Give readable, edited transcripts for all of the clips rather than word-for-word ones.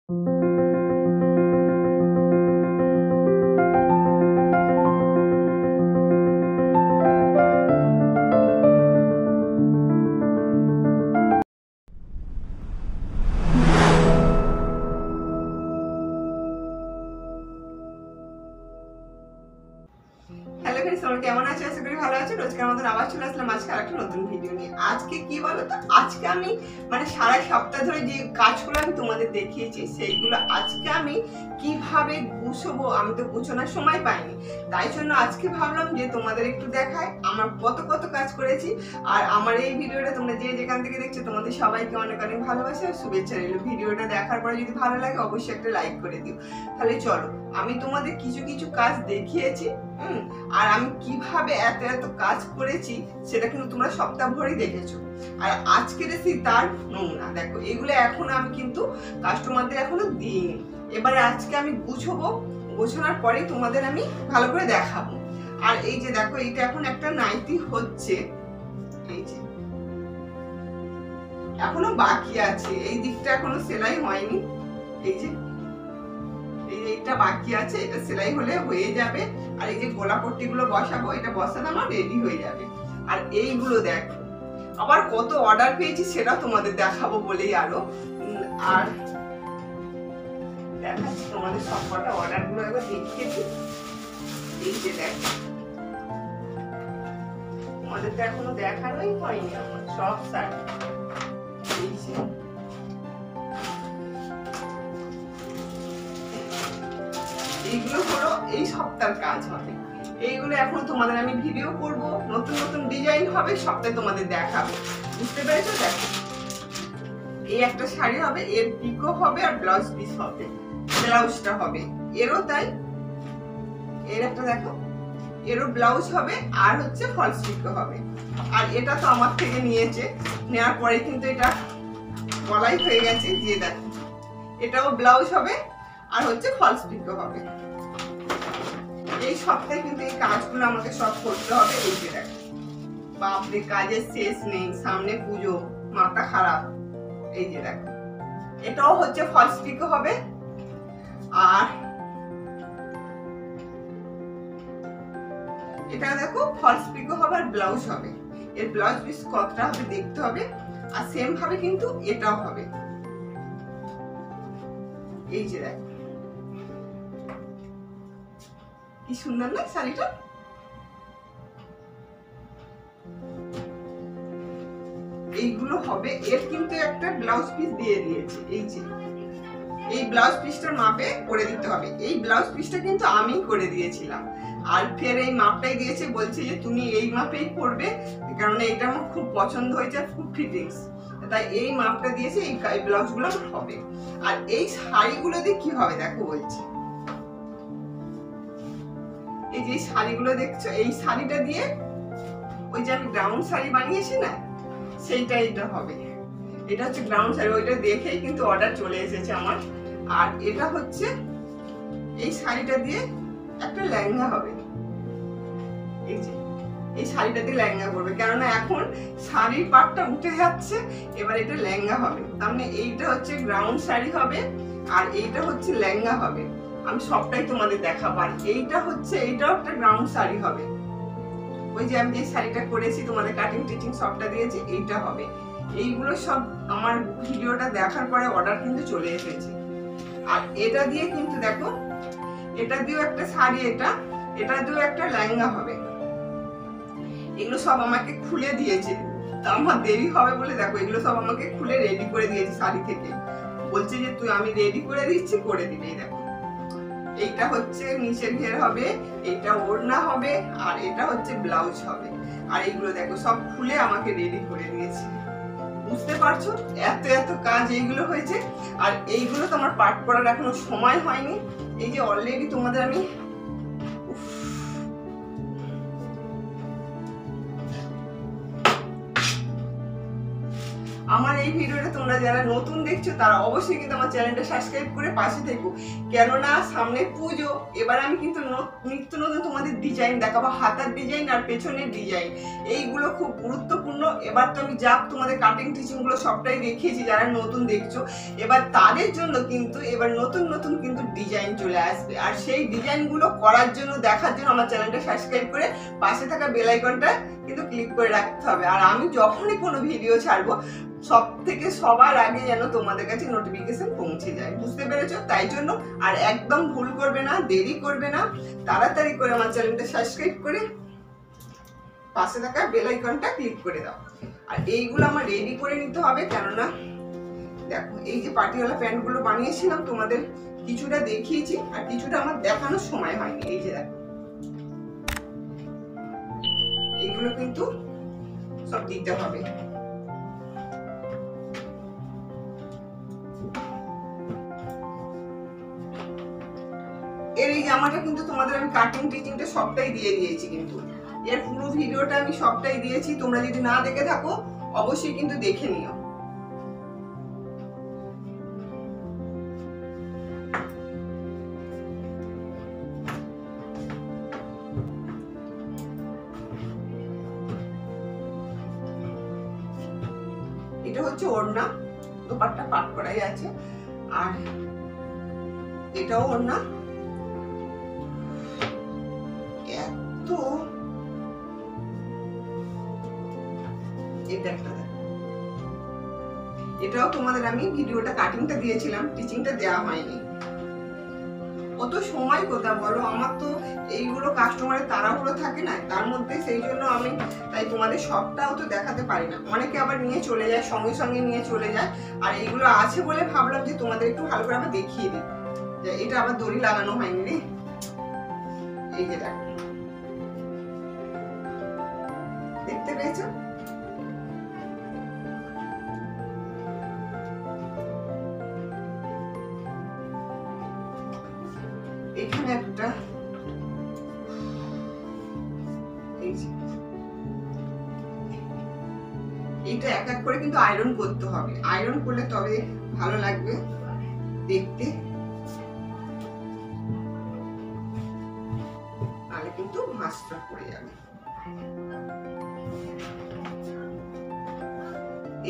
Hello friends, তোমরা কেমন আছো? আশা করি ভালো আছো। রোজকার মতন আবার চলে আসলাম আজকে আরেকটা নতুন ভিডিও নিয়ে। আজকে কি বলো তো, আজকে আমি সারা সপ্তাহ ধরে যে কাজগুলো আমি তোমাদের দেখিয়েছি সেইগুলো আজকে আমি কিভাবে গুছাবো। আমি তো গুছানোর সময় পাইনি, তাই জন্য আজকে ভাবলাম যে তোমাদের একটু দেখাই আমার কত কত কাজ করেছি। আর আমার এই ভিডিওটা তোমরা যে যেখান থেকে দেখছো তোমাদের সবাইকে অনেক অনেক ভালোবাসা আর শুভেচ্ছা রইল। ভিডিওটা দেখার পরে যদি ভালো লাগে অবশ্যই একটা লাইক করে দিও। তাহলে চলো, আমি তোমাদের কিছু কিছু কাজ দেখিয়েছি আর আমি কিভাবে এত এত কাজ করেছি সেটা কিন্তু তোমরা সপ্তাহ ভরেই দেখেছো। আর আজকের এসে তার নমুনা দেখো, এগুলো এখনো আমি কিন্তু কাস্টমারদের এখনো দিইনি। এবারে আজকে আমি গুছাবো, গোছানোর পরে তোমাদের আমি ভালো করে দেখাবো। আর এই যে দেখো, এইটা এখন একটা নাইটি হচ্ছে, এই যে এখনো বাকি আছে, এই দিকটা এখনো সেলাই হয়নি। এই যে এইটা বাকি আছে, এটা সেলাই হলে হয়ে যাবে। আর এই যে গোলা পট্টি গুলো বসাবো, এটা বসানো আমার রেডি হয়ে যাবে। আর এইগুলো দেখো, আবার কত অর্ডার পেয়েছি সেটা তোমাদের দেখাবো বলেই আরো। আর দেখাচ্ছি তোমাদের সব কটা অর্ডার গুলো একবার দেখিয়েছি। এই যে দেখো, তোমাদের তো এখনো দেখানোই হয়নি আমার সব শাড়ি। এই যে এইগুলো হলো এই সপ্তাহের কাজ হবে। এইগুলো এখন তোমাদের আমি ভিডিও করব, নতুন নতুন ডিজাইন হবে, সপ্তাহে তোমাদের দেখাবো। বুঝতে পেরেছো? দেখো, এই একটা শাড়ি হবে, এর পিকো হবে আর ব্লাউজ পিস হবে, ব্লাউজটা হবে এরও তাই। এর একটা দেখো, এরও ব্লাউজ হবে আর হচ্ছে ফলস পিকো হবে। আর এটা তো আমার থেকে নিয়েছে, নেওয়ার পরে কিন্তু এটা গলাই হয়ে গেছে। যে দেখো, এটাও ব্লাউজ হবে আর হচ্ছে ফলস পিকো হবে। এই সপ্তাহে কিন্তু এই কাজগুলো আমাকে সব করতে হবে। এই যে দেখো, বাপরে কাজের শেষ নেই, সামনে পুজো, মাথা খারাপ। এই যে দেখো, এটাও হচ্ছে ফলস পিকো হবে আর এটা দেখো ফলস পিকো হবে আর ব্লাউজ হবে। এর ব্লাউজ পিস কতটা হবে দেখতে হবে। আর সেম ভাবে কিন্তু এটাও হবে। এই যে দেখো, কি সুন্দর না শাড়িটা। এইগুলো হবে। এর কিন্তু একটা ব্লাউজ পিস দিয়ে দিয়েছে। এই যে এই ব্লাউজ পিসটার মাপে করে দিতে হবে। এই ব্লাউজ পিসটা কিন্তু আমি করে দিয়েছিলাম, আর ফের এই মাপটাই দিয়েছে, বলছে যে তুমি এই মাপেই করবে, কারণ এটা আমার খুব পছন্দ হয়েছে, খুব ফিটিংস, তাই এই মাপটা দিয়েছে। এই ব্লাউজ গুলো হবে। আর এই শাড়িগুলো দিয়ে কি হবে দেখো, বলছি এই যে শাড়িগুলো দেখছো, এই শাড়িটা দিয়ে ওই যে আমি গ্রাউন্ড শাড়ি বানিয়েছি না, সেইটা এটা হবে। এটা হচ্ছে গ্রাউন্ড শাড়ি, ওইটা দেখেই কিন্তু অর্ডার চলে এসেছে আমার। আর এটা হচ্ছে এই শাড়িটা দিয়ে একটা লেহেঙ্গা হবে। এই যে এই শাড়িটা দিয়ে লেহেঙ্গা করবে, কেননা এখন শাড়ির পাটটা উঠে যাচ্ছে, এবার এটা লেহেঙ্গা হবে। তার মানে এইটা হচ্ছে গ্রাউন্ড শাড়ি হবে আর এইটা হচ্ছে লেহেঙ্গা হবে। আমি সবটাই তোমাদের দেখাবো। আর এইটা হচ্ছে, এইটাও একটা গ্রাউন্ড শাড়ি হবে। ওই যে আমি যে শাড়িটা করেছি তোমাদের কাটিং টিচিং সবটা দিয়েছি, এইটা হবে। এইগুলো সব আমার ভিডিওটা দেখার পরে অর্ডার কিন্তু চলে এসেছে। আর এটা দিয়ে কিন্তু দেখো, এটা দিয়েও একটা শাড়ি, এটা দিয়েও একটা লেহেঙ্গা হবে। এগুলো সব আমাকে খুলে দিয়েছে, তা আমার দেরি হবে বলে দেখো এগুলো সব আমাকে খুলে রেডি করে দিয়েছে শাড়ি থেকে। বলছে যে তুই, আমি রেডি করে দিচ্ছি, করে দিবি। দেখো, এইটা হচ্ছে নিচের ঘের হবে, এটা ওড়না হবে আর এটা হচ্ছে ব্লাউজ হবে। আর এইগুলো দেখো সব খুলে আমাকে রেডি করে দিয়েছে। বুঝতে পারছো এত এত কাজ এইগুলো হয়েছে। আর এইগুলো তো আমার পাঠ করার এখনো সময় হয়নি। এই যে অলরেডি তোমাদের আমি আমার এই ভিডিওটা তোমরা যারা নতুন দেখছো তারা অবশ্যই কিন্তু আমার চ্যানেলটা সাবস্ক্রাইব করে পাশে থেকো, কেননা সামনে পুজো। এবার আমি কিন্তু নিত্য নতুন তোমাদের ডিজাইন দেখাবো, হাতার ডিজাইন আর পেছনের ডিজাইন, এইগুলো খুব গুরুত্বপূর্ণ। এবার তো আমি যা তোমাদের কাটিং টিচিং গুলো সবটাই দেখিয়েছি যারা নতুন দেখছো, এবার তাদের জন্য কিন্তু এবার নতুন নতুন কিন্তু ডিজাইন চলে আসবে। আর সেই ডিজাইনগুলো করার জন্য দেখার জন্য আমার চ্যানেলটা সাবস্ক্রাইব করে পাশে থাকা বেল আইকনটা কিন্তু ক্লিক করে রাখতে হবে। আর আমি যখনই কোনো ভিডিও ছাড়বো সবার আগে যেন তোমাদের কাছে নোটিফিকেশন পৌঁছে যায়, বুঝতে পেরেছো? তাই জন্য আর একদম ভুল করবে না, দেরি করবে না, তাড়াতাড়ি করে আমার চ্যানেলটা সাবস্ক্রাইব করে পাশে থাকা বেল আইকনটা ক্লিক করে দাও। আর এইগুলো আমার রেডি করে নিতে হবে, কেননা দেখো এই যে পাটিওয়ালা প্যান্ট গুলো বানিয়েছিলাম তোমাদের কিছুটা দেখিয়েছি আর কিছুটা আমার দেখানোর সময় হয়নি। এই যে দেখো এইগুলো কিন্তু সব দিতে হবে। এর এই জামাটা কিন্তু তোমাদের আমি কাটিং টিচিংটা সবটাই দিয়ে দিয়েছি, কিন্তু এর পুরো ভিডিওটা আমি সবটাই দিয়েছি। তোমরা যদি না দেখে থাকো অবশ্যই কিন্তু দেখে নিও। এটা হচ্ছে ওড়না, দোপাট্টা পাট করাই আছে, আর এটাও ওড়না। এত এটা একটা এটাও তোমাদের আমি ভিডিওটা কাটিংটা দিয়েছিলাম, টিচিংটা দেওয়া হয়নি। কত সময় কথা বলো, আমার তো এইগুলো কাস্টমারের তাড়াহুড়ো থাকে না, তার মধ্যে সেই জন্য আমি তাই তোমাদের সবটাও তো দেখাতে পারি না। অনেকে আবার নিয়ে চলে যায়, সঙ্গে সঙ্গে নিয়ে চলে যায়। আর এইগুলো আছে বলে ভাবলাম যে তোমাদের একটু ভালো করে আবার দেখিয়ে দিই। এটা আবার দড়ি লাগানো হয়নি রে, এই যে দেখো, দেখতে পেয়েছো? এখানে একটা এইটা এক এক করে কিন্তু আয়রন করতে হবে, আয়রন করলে তবে ভালো লাগবে দেখতে, তাহলে কিন্তু ভাঁজটা পড়ে যাবে।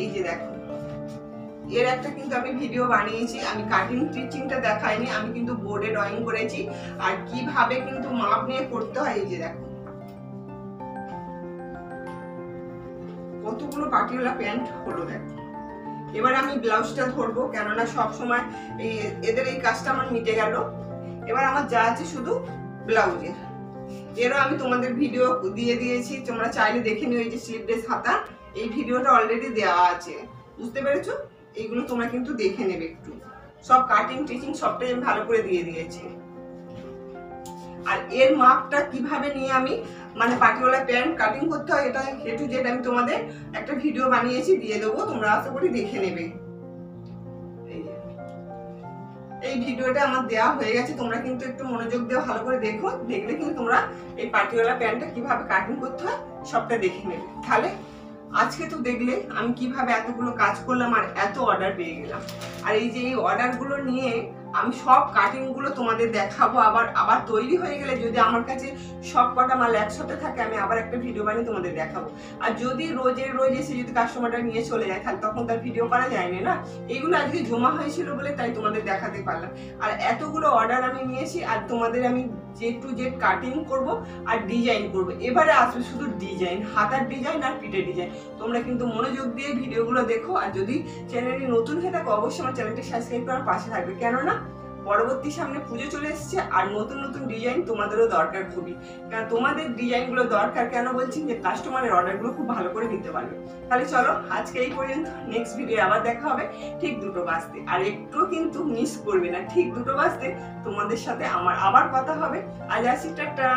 এই যে দেখো এর একটা কিন্তু আমি ভিডিও বানিয়েছি, আমি কাটিং টিচিংটা দেখাইনি, আমি কিন্তু বোর্ডে ড্রয়িং করেছি আর কিভাবে কিন্তু মাপ নিয়ে করতে হয়। এই যে দেখো কতগুলো পাটিওয়ালা প্যান্ট হলো দেখো। এবার আমি ব্লাউজটা ধরবো, কেননা সব সময় এদের এই কাজটা আমার মিটে গেল। এবার আমার যা আছে শুধু ব্লাউজের, এরও আমি তোমাদের ভিডিও দিয়ে দিয়েছি, তোমরা চাইলে দেখে নিও। এই যে স্লিভলেস হাতা, এই ভিডিওটা অলরেডি দেওয়া আছে, বুঝতে পেরেছো? এইগুলো তোমরা কিন্তু দেখে নেবে একটু, সব কাটিং টিচিং সবটাই আমি ভালো করে দিয়ে দিয়েছি। আর এর মাপটা কিভাবে নিয়ে আমি মানে পাটিওয়ালা প্যান্ট কাটিং করতে হয় এটা এ টু জেড আমি তোমাদের একটা ভিডিও বানিয়েছি, দিয়ে দেবো, তোমরা আশা করি দেখে নেবে। এই ভিডিওটা আমার দেওয়া হয়ে গেছে, তোমরা কিন্তু একটু মনোযোগ দিয়ে ভালো করে দেখো, দেখলে কিন্তু তোমরা এই পাটিওয়ালা প্যান্টটা কিভাবে কাটিং করতে হয় সবটা দেখে নেবে। তাহলে আজকে তো দেখলে আমি কিভাবে এতগুলো কাজ করলাম আর এত অর্ডার পেয়ে গেলাম। আর এই যে এই অর্ডারগুলো নিয়ে আমি সব কাটিং গুলো তোমাদের দেখাবো। আবার তৈরি হয়ে গেলে যদি আমার কাছে সব কটা মাল একসাথে থাকে আমি আবার একটা ভিডিও বানিয়ে তোমাদের দেখাবো। আর যদি রোজ এসে যদি কাস্টমারটা নিয়ে চলে যায় তাহলে তখন তার ভিডিও করা যায়নি না। এইগুলো আজকে জমা হয়েছিল বলে তাই তোমাদের দেখাতে পারলাম। আর এতগুলো অর্ডার আমি নিয়েছি আর তোমাদের আমি জেড টু জেড কাটিং করব আর ডিজাইন করব। এবারে আসবে শুধু ডিজাইন, হাতার ডিজাইন আর পিঠের ডিজাইন। তোমরা কিন্তু মনোযোগ দিয়ে ভিডিওগুলো দেখো। আর যদি চ্যানেলটি নতুন হয়ে থাকে অবশ্যই আমার চ্যানেলটি সাবস্ক্রাইব করার পাশে থাকবে, কেননা পরবর্তী সামনে পুজো চলে এসেছে আর নতুন নতুন ডিজাইন তোমাদেরও দরকার খুবই। কারণ তোমাদের ডিজাইনগুলো দরকার কেন বলছি, যে কাস্টমারের অর্ডারগুলো খুব ভালো করে দিতে পারবে। তাহলে চলো আজকে এই পর্যন্ত, নেক্সট ভিডিও আবার দেখা হবে ঠিক 2টো বাজতে। আর একটু কিন্তু মিস করবে না, ঠিক 2টো বাজতে তোমাদের সাথে আমার আবার কথা হবে। আজ আসি, টাটা।